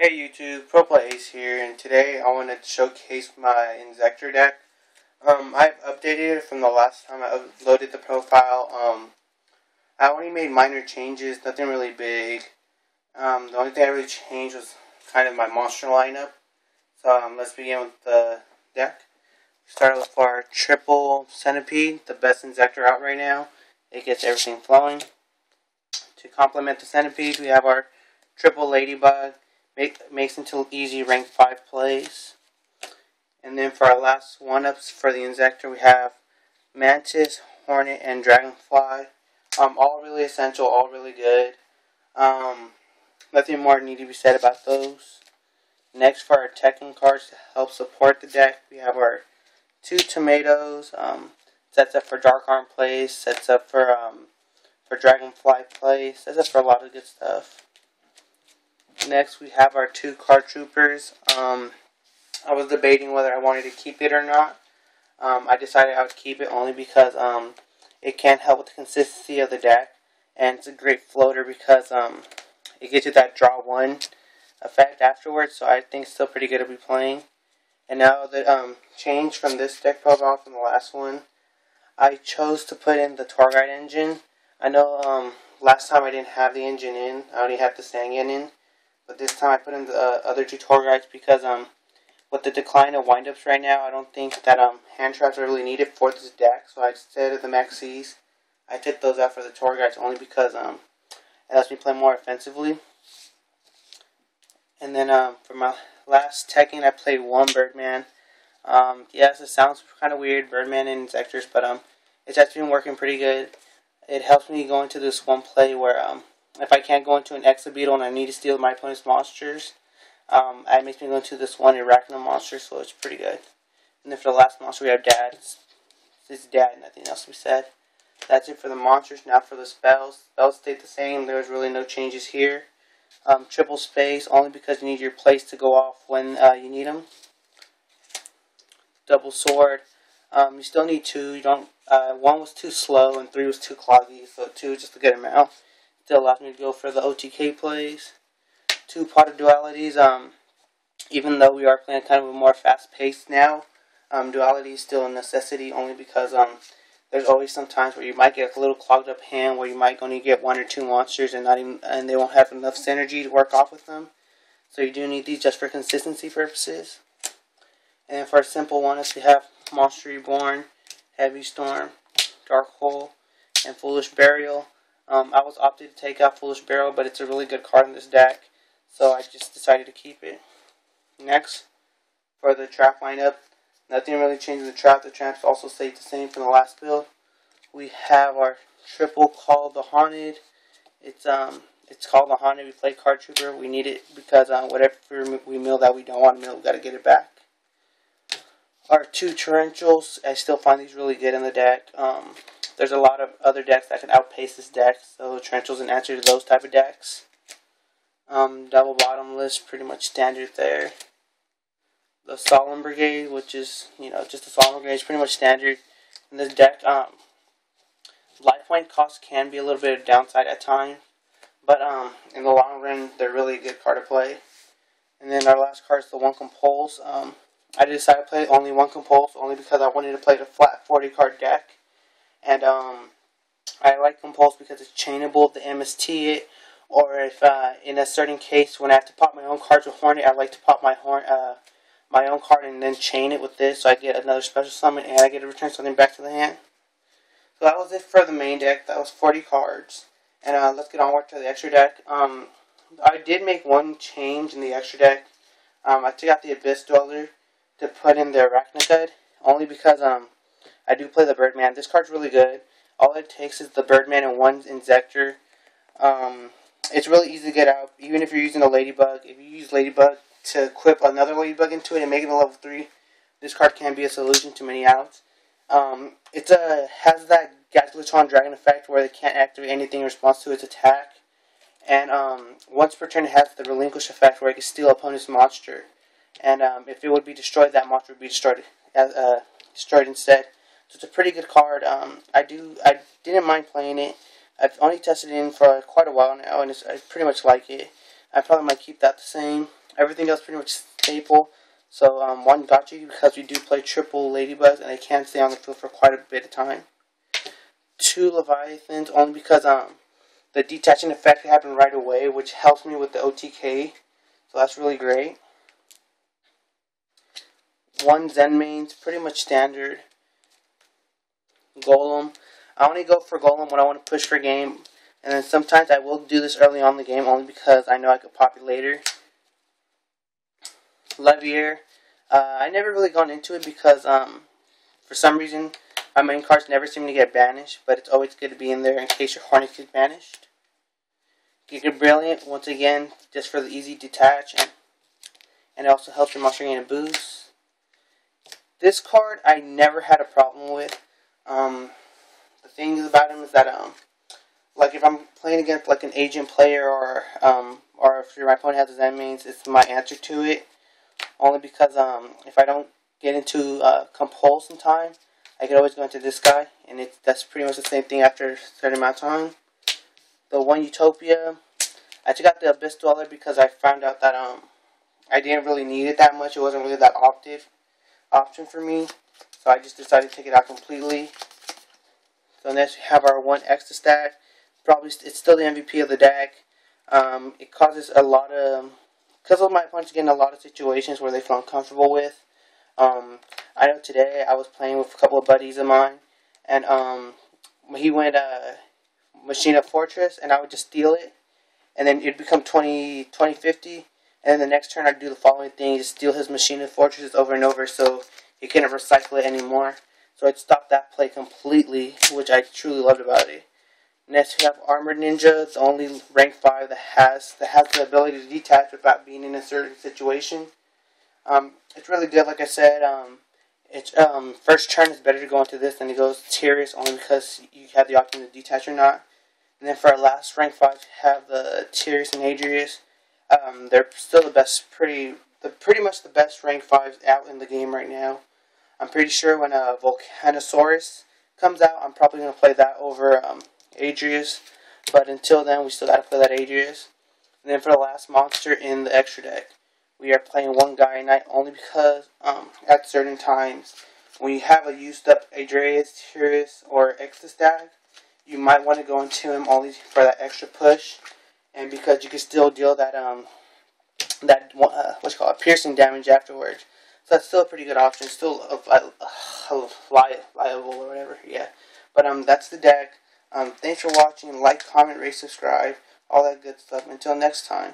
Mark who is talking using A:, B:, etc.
A: Hey YouTube, ProPlay Ace here, and today I want to showcase my Inzektor deck. I've updated it from the last time I uploaded the profile. I only made minor changes, nothing really big. The only thing I really changed was kind of my monster lineup. So let's begin with the deck. Start with our triple centipede, the best Inzektor out right now. It gets everything flowing. To complement the centipede, we have our triple ladybug. Makes into easy rank 5 plays. And then for our last one-ups for the Inzektor, we have Mantis, Hornet, and Dragonfly. All really essential, all really good. Nothing more need to be said about those. Next, for our Tekken cards to help support the deck, we have our 2 tomatoes. Sets up for Dark Arm plays, sets up for Dragonfly plays, sets up for a lot of good stuff. Next, we have our 2 card troopers. I was debating whether I wanted to keep it or not. I decided I would keep it only because it can help with the consistency of the deck, and it's a great floater because it gives you that draw 1 effect afterwards. So I think it's still pretty good to be playing. And now the change from this deck profile from the last one, I chose to put in the tour guide engine. I know last time I didn't have the engine in. I only had the Sangan in. But this time I put in the other 2 tour guides because with the decline of windups right now, I don't think that hand traps are really needed for this deck. So instead of the maxis, I took those out for the tour guides only because it lets me play more offensively. And then for my last Tekken, I played 1 Birdman. Yes, it sounds kind of weird, Birdman and Inzektors, but it's actually been working pretty good. It helps me go into this one play where if I can't go into an Exabeetle and I need to steal my opponent's monsters, it makes me go into this one Arachnid monster, so it's pretty good. And then for the last monster, we have Dad. It's Dad, nothing else to be said. That's it for the monsters. Now for the spells. Spells stayed the same. There's really no changes here. Triple space, only because you need your place to go off when you need them. Double sword. You still need 2. You don't. 1 was too slow and 3 was too cloggy, so 2 is just a good amount. Still allows me to go for the OTK plays. 2 pot of dualities. Even though we are playing kind of a more fast pace now, duality is still a necessity only because there's always some times where you might get a little clogged up hand where you might only get 1 or 2 monsters and they won't have enough synergy to work off with them. So you do need these just for consistency purposes. And for a simple one, we have Monster Reborn, Heavy Storm, Dark Hole, and Foolish Burial. I was opted to take out Foolish Burial, but it's a really good card in this deck, so I just decided to keep it. Next, for the trap lineup, nothing really changed with the trap. The traps also stayed the same from the last build. We have our triple called the Haunted. It's called the Haunted. We play Card Trooper. We need it because whatever we mill that we don't want to mill, we got to get it back. Our 2 Torrentials, I still find these really good in the deck. There's a lot of other decks that can outpace this deck, so Torrential's an answer to those type of decks. Double Bottomless, pretty much standard there. The Solemn Brigade, which is, just the Solemn Brigade, is pretty much standard in this deck. Life point cost can be a little bit of downside at times, but in the long run, they're really a good card to play. And then our last card is the 1 Compulse. I decided to play only 1 Compulse, only because I wanted to play the flat 40 card deck. And I like Compulse because it's chainable, the MST it, or if in a certain case when I have to pop my own cards with Hornet, I like to pop my own card and then chain it with this, so I get another special summon and I get to return something back to the hand. So that was it for the main deck. That was 40 cards, and let's get onward to the extra deck. I did make 1 change in the extra deck. I took out the Abyss Dweller to put in the Arachnid, only because I do play the Birdman. This card's really good. All it takes is the Birdman and 1 Inzektor. It's really easy to get out, even if you're using a Ladybug. If you use Ladybug to equip another Ladybug into it and make it a level 3, this card can be a solution to many outs. It has that Gaglitron Dragon effect where they can't activate anything in response to its attack. And once per turn, it has the Relinquish effect where it can steal opponent's monster. And if it would be destroyed, that monster would be destroyed instead. So it's a pretty good card. I didn't mind playing it. I've only tested it in for quite a while now, and I pretty much like it. I probably might keep that the same. Everything else pretty much staple. So one gotcha because we do play triple ladybugs and they can stay on the field for quite a bit of time. Two leviathans only because the detaching effect happened right away, which helps me with the OTK. So that's really great. One Zen mains, pretty much standard. Golem. I only go for Golem when I want to push for game. And then sometimes I will do this early on in the game only because I know I could pop it later. Levier. I never really gone into it because for some reason my main cards never seem to get banished, but it's always good to be in there in case your Hornet gets banished. Giga Brilliant, once again, just for the easy detach, and it also helps your monster gain a boost. This card I never had a problem with. The thing about him is that like if I'm playing against like an agent player or if my opponent has his Zen mains, it's my answer to it. Only because if I don't get into Compulse in time, I can always go into this guy, and that's pretty much the same thing after a certain amount of time. The one Utopia, I took out the Abyss Dweller because I found out that I didn't really need it that much. It wasn't really that option for me, so I just decided to take it out completely. So next we have our one extra stack. Probably it's still the MVP of the deck. It causes a lot of, because of my opponents getting a lot of situations where they feel uncomfortable with. I know today I was playing with a couple of buddies of mine, and he went Machine of Fortress, and I would just steal it, and then it'd become 20-50, and then the next turn I'd do the following thing, just steal his Machine of Fortresses over and over, so he couldn't recycle it anymore. So I'd stop that play completely, which I truly loved about it. Next we have Armored Ninja, the only rank 5 that has the ability to detach without being in a certain situation. It's really good, like I said. It's first turn is better to go into this than to go Tyrius, only because you have the option to detach or not. And then for our last rank 5, we have the Tyrius and Adrius. They're still the best, pretty much the best rank 5s out in the game right now. I'm pretty sure when Volcanosaurus comes out, I'm probably going to play that over Adrius. But until then, we still got to play that Adrius. And then for the last monster in the extra deck, we are playing one guy night only because at certain times, when you have a used up Adrius, Tyrius, or extra stack, you might want to go into him only for that extra push, and because you can still deal that what's called piercing damage afterwards. So that's still a pretty good option. Still liable or whatever. Yeah, but that's the deck. Thanks for watching. Like, comment, rate, subscribe, all that good stuff. Until next time.